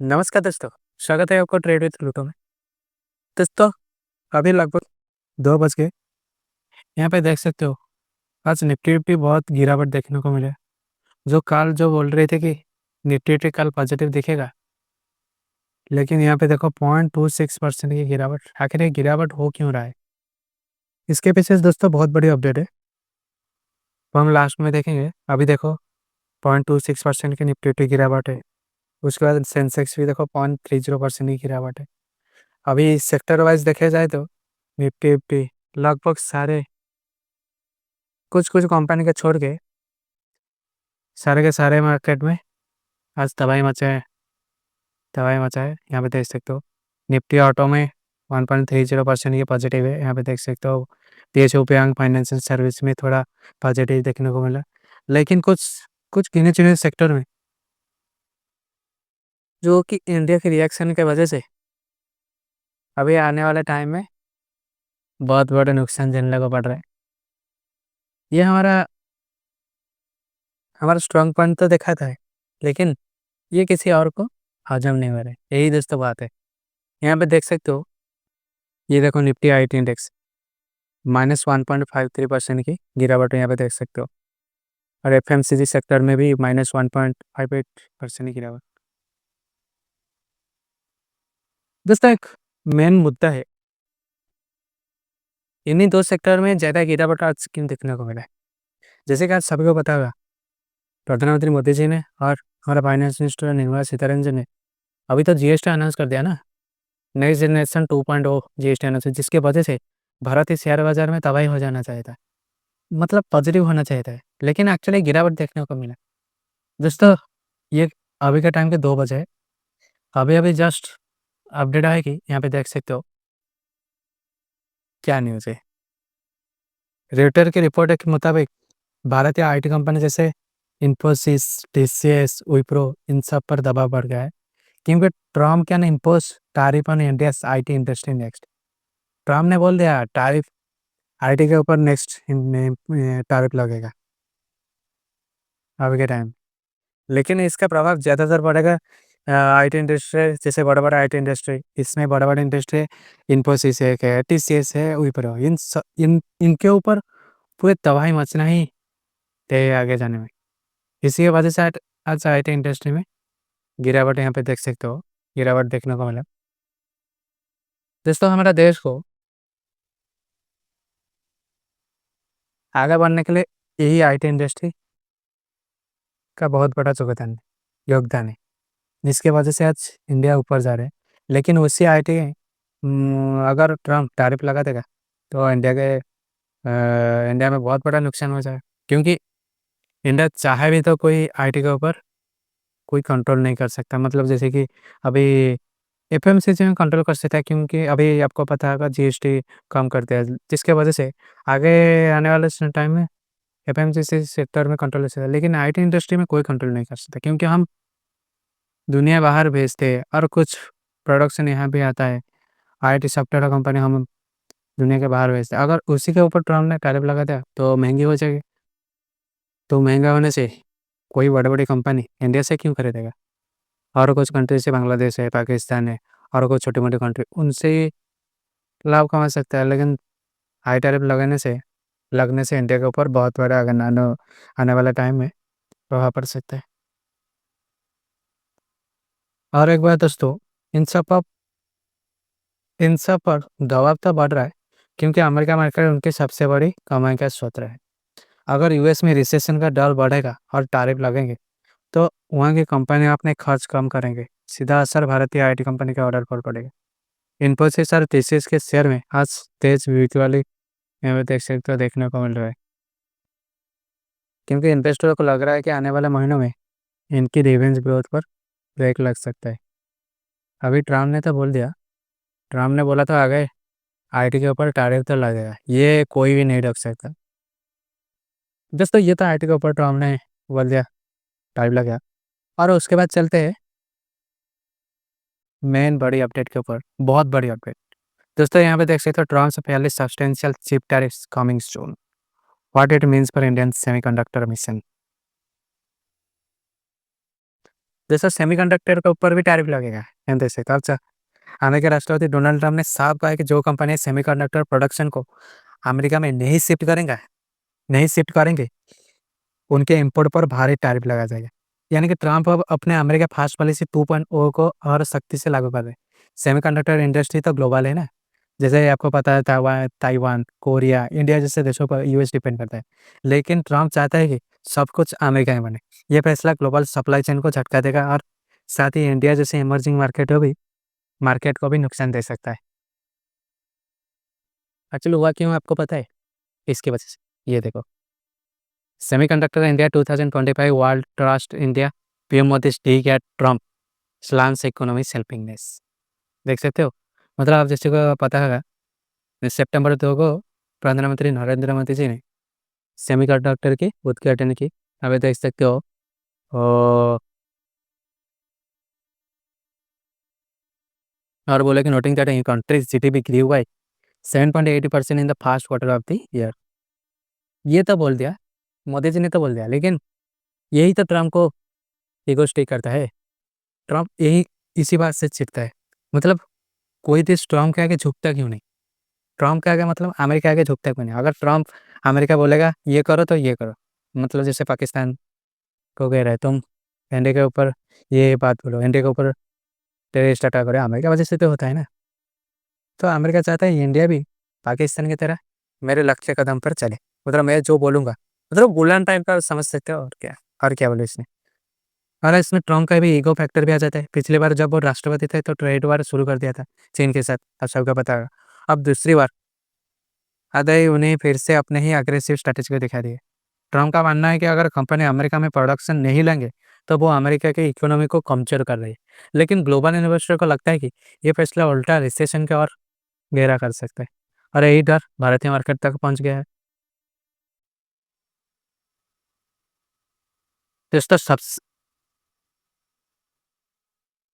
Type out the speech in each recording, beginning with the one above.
नमस्कार दोस्तों, स्वागत है आपका ट्रेड विथ प्लूटो में। दोस्तों, अभी लगभग 2 बज गए। यहाँ पे देख सकते हो, आज निफ्टी भी बहुत गिरावट देखने को मिला। जो बोल रहे थे कि निफ्टी कल पॉजिटिव दिखेगा, लेकिन यहाँ पे देखो 0.26% की गिरावट। आखिर ये गिरावट हो क्यों रहा है? इसके पीछे दोस्तों बहुत बड़ी अपडेट है, वो हम लास्ट में देखेंगे। अभी देखो 0.26% की निफ्टी की गिरावट है। उसके बाद सेंसेक्स भी देखो 0.30% की गिरावट है। अभी सेक्टर वाइज देखे जाए तो निफ्टी विफ्टी लगभग सारे कुछ कुछ कंपनी के छोड़ के सारे के सारे मार्केट में आज तबाही मचा है। यहाँ पे देख सकते हो निफ्टी ऑटो में 1.30% की पॉजिटिव है। यहाँ पे देख सकते हो पीएचयू पेंग फाइनेंशियल सर्विस में थोड़ा पॉजिटिव देखने को मिला, लेकिन कुछ कुछ गिने चुने सेक्टर में जो कि इंडिया के रिएक्शन के वजह से अभी आने वाले टाइम में बहुत बड़ा नुकसान झेलने को पड़ रहा है। ये हमारा हमारा स्ट्रांग पॉइंट तो दिखाता है, लेकिन ये किसी और को हजम नहीं हो रहा है। यही दोस्तों बात है। यहाँ पे देख सकते हो, ये देखो निफ्टी IT इंडेक्स -1.53% की गिरावट यहाँ पे देख सकते हो, और FMCG सेक्टर में भी -1.58% की गिरावट। दोस्तों, एक मेन मुद्दा है, इन्हीं दो सेक्टर में ज़्यादा गिरावट आज क्यों देखने को मिला है। जैसे कि आज सभी को पता होगा, प्रधानमंत्री मोदी जी ने और हमारा फाइनेंस मिनिस्टर निर्मला सीतारमन जी ने अभी तो GST अनाउंस कर दिया ना, नेक्स्ट जनरेशन 2.0 GST अनाउंस, जिसके वजह से भारतीय शेयर बाजार में तबाही हो जाना चाहिए था, मतलब पॉजिटिव होना चाहिए था, लेकिन एक्चुअली गिरावट देखने को मिला। दोस्तों, ये अभी के टाइम के 2 बजे है। अभी अभी जस्ट अपडेट आएगी। यहाँ पे देख सकते हो क्या न्यूज़ है। रेटर की रिपोर्ट के मुताबिक भारतीय IT कंपनी जैसे इन्फोसिस, TCS, विप्रो, इन सब पर दबाव बढ़ गया है, क्योंकि Trump can impose tariff on India's IT industry next. Trump ने बोल दिया टैरिफ IT के ऊपर नेक्स्ट टैरिफ लगेगा अभी के टाइम। लेकिन इसका प्रभाव ज़्यादातर पड़ेगा IT इंडस्ट्री, जैसे बड़ा-बड़ा IT इंडस्ट्री, इसमें बड़ा-बड़ा इंडस्ट्री इन्फोसिस है, TCS है, विप्रो, इनके ऊपर पूरी तबाही मचना ही तय है आगे जाने में। इसी की वजह से आज IT इंडस्ट्री में गिरावट यहाँ पे देख सकते हो, गिरावट देखने को मिला। दोस्तों, हमारा देश को आगे बढ़ने के लिए यही IT इंडस्ट्री का बहुत बड़ा योगदान है, जिसकी वजह से आज इंडिया ऊपर जा रहा है। लेकिन उसी IT अगर ट्रम्प टैरिफ लगा देगा तो इंडिया में बहुत बड़ा नुकसान हो जाएगा, क्योंकि इंडिया चाहे भी तो कोई IT के ऊपर कोई कंट्रोल नहीं कर सकता। मतलब जैसे कि अभी FMCG में कंट्रोल कर सकता है, क्योंकि अभी आपको पता होगा GST कम कर दिया, जिसके वजह से आगे आने वाले टाइम में FMCG सेक्टर में कंट्रोल हो सकता है, लेकिन IT इंडस्ट्री में कोई कंट्रोल नहीं कर सकता, क्योंकि हम दुनिया बाहर भेजते हैं और कुछ प्रोडक्शन यहाँ भी आता है। IT सॉफ्टवेयर कंपनी हम दुनिया के बाहर भेजते हैं। अगर उसी के ऊपर ट्रम्प ने टैरिफ लगा दिया तो महंगी हो जाएगी। तो महंगा होने से कोई बड़ी-बड़ी कंपनी इंडिया से क्यों खरीदेगा? और कुछ कंट्री से, बांग्लादेश है, पाकिस्तान है, और कुछ छोटी-मोटी कंट्री, उनसे ही लाभ कमा सकता है। लेकिन हाई टैरिफ लगने से इंडिया के ऊपर बहुत बड़ा आने वाले टाइम में प्रभाव पड़ सकता है। और एक बात दोस्तों, इन सब पर इन सब पर दबाव तो बढ़ रहा है, क्योंकि अमेरिका मार्केट उनकी सबसे बड़ी कमाई का स्रोत है। अगर यूएस में रिसेशन का डर बढ़ेगा और टैरिफ लगेंगे, तो वहाँ की कंपनी अपने खर्च कम करेंगे। सीधा असर भारतीय IT कंपनी के ऑर्डर पर पड़ेगा। इन्फोसिस और TCS के शेयर में आज तेज वर्चुअली यहाँ पे देख सकते हो देखने को मिल रहा है, क्योंकि इन्वेस्टरों को लग रहा है कि आने वाले महीनों में इनकी रिवेंज ग्रोथ पर ब्रेक लग सकता है। अभी ट्रम्प ने बोला था आगे IT के ऊपर टैरिफ तो लगेगा, ये कोई भी नहीं रोक सकता। दोस्तों, ये तो IT के ऊपर ट्रम्प ने बोल दिया टैरिफ लगेगा, और उसके बाद चलते हैं मेन बड़ी अपडेट के ऊपर, बहुत बड़ी अपडेट। दोस्तों, यहाँ पे देख सकते हो ट्रम्प से पहले substantial chip tariffs coming soon, what it means for Indian semiconductor mission. जैसा सेमीकंडक्टर के ऊपर भी टैरिफ लगेगा एंड से खर्चा। अमेरिका राष्ट्रपति डोनाल्ड ट्रंप ने साफ कहा है कि जो कंपनी सेमीकंडक्टर प्रोडक्शन को अमेरिका में नहीं शिफ्ट करेंगे, उनके इंपोर्ट पर भारी टैरिफ लगाया जाएगा। यानी कि ट्रंप अब अपने अमेरिका फास्ट पॉलिसी 2.0 को और सख्ती से लागू कर रहे हैं। सेमीकंडक्टर इंडस्ट्री तो ग्लोबल है ना, जैसे आपको पता है ताइवान ताइवान, कोरिया, इंडिया जैसे देशों पर यूएस डिपेंड करता है। लेकिन ट्रंप चाहता है कि सब कुछ अमेरिका में बने। ये फैसला ग्लोबल सप्लाई चेन को झटका देगा और साथ ही इंडिया जैसे इमर्जिंग मार्केट को भी नुकसान दे सकता है। एक्चुअली हुआ क्यों आपको पता है? इसकी वजह से ये देखो, semiconductor India 2025 world trust India PM Modi speak at Trump slams economy helpingness. देख सकते हो, मतलब आप जैसे को पता होगा, इस सितंबर 2 को प्रधानमंत्री नरेंद्र मोदी जी ने सेमीकंडक्टर की उद्घाटन की। अभी देख सकते हो, और बोले कि noting that in countries GDP grew by 7.80% in the first quarter of the year. ये तो बोल दिया, मोदी जी ने तो बोल दिया, लेकिन यही तो ट्रम्प को ईगोइस्टिक करता है। ट्रम्प यही इसी बात से चिढ़ता है। मतलब कोई देश ट्रम्प के आगे झुकता क्यों नहीं? ट्रम्प के आगे मतलब अमेरिका आगे झुकता क्यों नहीं? अगर ट्रम्प अमेरिका बोलेगा ये करो तो ये करो, मतलब जैसे पाकिस्तान को कह रहा है तुम इंडिया के ऊपर ये बात बोलो, इंडिया के ऊपर टेररिस्ट अटैक करो, अमेरिका वजह से तो होता है ना। तो अमेरिका चाहता है इंडिया भी पाकिस्तान की तरह मेरे लक्ष्य कदम पर चले। मतलब मैं जो बोलूँगा, मतलब बुलान टाइम का समझ सकते हो। और क्या बोले इसने। और इसमें ट्रम्प का भी ईगो फैक्टर भी आ जाता है। पिछली बार जब वो राष्ट्रपति थे तो ट्रेड वार शुरू कर दिया था चीन के साथ, अब सबका पता होगा। अब दूसरी बार अदय उन्हें फिर से अपने ही अग्रेसिव स्ट्रैटेजी को दिखा दिए। ट्रम्प का मानना है कि अगर कंपनी अमेरिका में प्रोडक्शन नहीं लेंगे तो वो अमेरिका की इकोनॉमी को कमजोर कर रही है। लेकिन ग्लोबल इन्वेस्टर को लगता है कि ये फैसला उल्टा रिसेशन के और गहरा कर सकता है, और यही डर भारतीय मार्केट तक पहुंच गया है। दोस्तों सबसे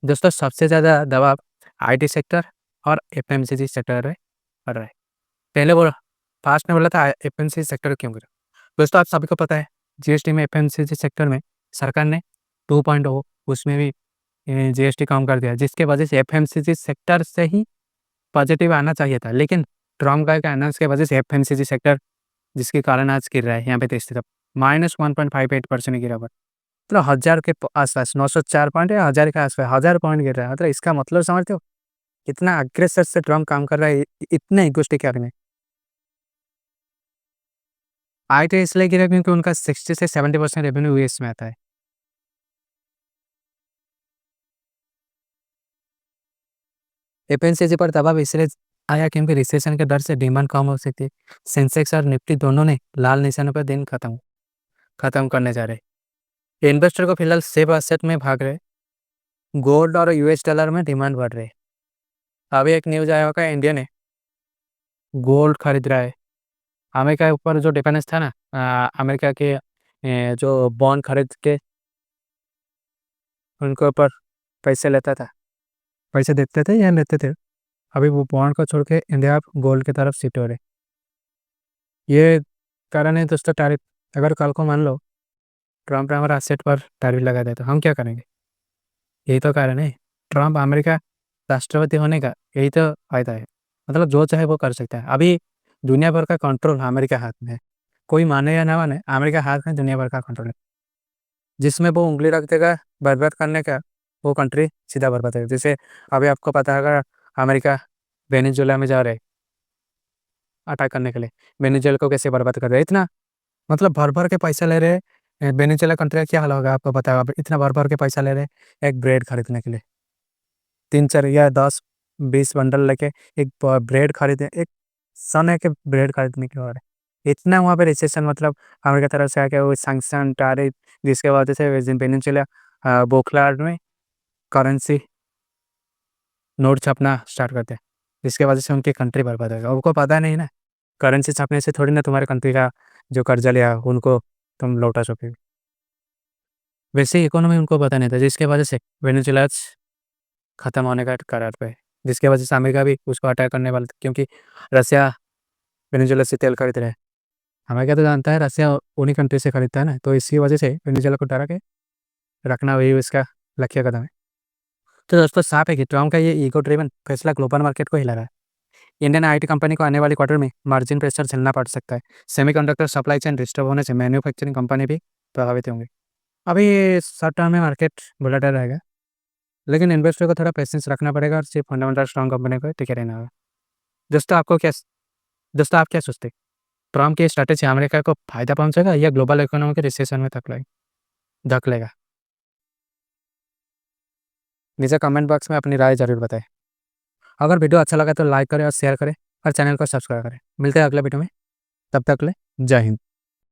दोस्तों सबसे ज़्यादा दबाव आईटी सेक्टर और एफएमसीजी सेक्टर में पड़ रहा है। पहले बोला, फास्ट ने बोला था एफएमसीजी सेक्टर क्यों गिरा। दोस्तों आप सभी को पता है, जीएसटी में एफएमसीजी सेक्टर में सरकार ने 2.0 उसमें भी जीएसटी कम कर दिया, जिसके वजह से एफएमसीजी सेक्टर से ही पॉजिटिव आना चाहिए था। लेकिन ट्रम्प का अनाउंस की वजह से एफएमसीजी सेक्टर, जिसके कारण आज गिर रहा है, यहाँ पे तो स्थिति -1.58% गिरा हुआ है। मतलब 1000 के आसपास, 904 पॉइंट या 1000 के आसपास 1000 पॉइंट गिर रहा है। मतलब इसका मतलब समझते हो कितना अग्रेसर से ट्रम्प काम कर रहा है इतने इगोस्टिक के बारे में। आईटी इसलिए गिरा क्योंकि उनका 60 से 70% रेवेन्यू यूएस में आता है। एफएमसीजी पर दबाव इसलिए आया क्योंकि रिसेशन के डर से डिमांड कम हो सकती है। सेंसेक्स और निफ्टी दोनों ने लाल निशानों पर दिन खत्म करने जा रहे। इन्वेस्टर को फिलहाल सेफ एसेट में भाग रहे, गोल्ड और यूएस डॉलर में डिमांड बढ़ रही है। अभी एक न्यूज आया होगा, इंडिया ने गोल्ड खरीद रहा है। अमेरिका के ऊपर जो डिपेंडेंस था ना, अमेरिका के जो बॉन्ड खरीद के उनके ऊपर पैसे लेता था, पैसे देते थे या लेते थे। अभी वो बॉन्ड को छोड़ के इंडिया अब गोल्ड की तरफ शिफ्ट हो रहे। ये कारण है दोस्तों टैरिफ। अगर कल को मान लो ट्रम्प ने हमारा असेट पर टैरिफ लगा दिया तो हम क्या करेंगे? यही तो कारण है। ट्रम्प अमेरिका राष्ट्रपति होने का यही तो फायदा है। मतलब जो चाहे वो कर सकता है। अभी दुनिया भर का कंट्रोल अमेरिका हाथ में है। कोई माने या ना माने, अमेरिका हाथ में दुनिया भर का कंट्रोल है। जिसमें वो उँगली रख देगा बर्बाद करने का, वो कंट्री सीधा बर्बाद करेगा। जैसे अभी आपको पता होगा, अमेरिका वेनेजुएला में जा रहे अटैक करने के लिए। वेनेजुएला को कैसे बर्बाद कर रहे हैं इतना, मतलब भर-भर के पैसा ले रहे हैं। वेनेजुएला कंट्री का क्या हाल होगा आपको पता होगा। इतना भर-भर के पैसा ले रहे हैं एक ब्रेड खरीदने के लिए। 3-4 या 10-20 बंडल लेके एक ब्रेड खरीदे, एक सने के ब्रेड खरीदने की और इतना वहाँ पे रिसेशन, मतलब अमेरिका तरफ से आके वो सैंक्शन टैरिफ, जिसके वजह से वेनेजुएला बौखलाहट में करेंसी नोट छापना स्टार्ट करते हैं, जिसके वजह से उनकी कंट्री बर्बाद होगा। उनको पता नहीं ना, करेंसी छापने से थोड़ी ना तुम्हारे कंट्री का जो कर्जा लिया उनको तुम लौटा सकोगे। वैसे ही इकोनॉमी उनको पता नहीं था, जिसके वजह से वेनेजुएला आज खत्म होने का कगार पे है। जिसकी वजह से अमेरिका भी उसको अटैक करने वाला था, क्योंकि रसिया वेनेजुएला से तेल खरीद रहा है। अमेरिका तो जानता है रसिया उन्हीं कंट्री से खरीदता है ना, तो इसी वजह से वेनेजुएला को डरा के रखना वही उसका लक्ष्य कदम है। तो दोस्तों साफ है कि ट्रम्प का ये ईगो ड्रिवन फैसला ग्लोबल मार्केट को हिला रहा है। इंडियन आईटी कंपनी को आने वाले क्वार्टर में मार्जिन प्रेशर झेलना पड़ सकता है। सेमीकंडक्टर सप्लाई चेन डिस्टर्ब होने से मैन्युफैक्चरिंग कंपनी भी प्रभावित होंगी। अभी शॉर्ट टर्म में मार्केट वोलेटाइल रहेगा, लेकिन इन्वेस्टर को थोड़ा पेशेंस रखना पड़ेगा और सिर्फ फंडामेंटल स्ट्रॉन्ग कंपनी को टिके रहना होगा। दोस्तों आपको क्या दोस्तों आप क्या सोचते हैं, ट्रम्प की स्ट्रैटेजी अमेरिका को फायदा पहुंचेगा या ग्लोबल इकोनॉमी के रिसेशन में धक लेगा? नीचे कमेंट बॉक्स में अपनी राय जरूर बताएं। अगर वीडियो अच्छा लगा तो लाइक करें और शेयर करें और चैनल को सब्सक्राइब करें। मिलते हैं अगले वीडियो में, तब तक ले जय हिंद।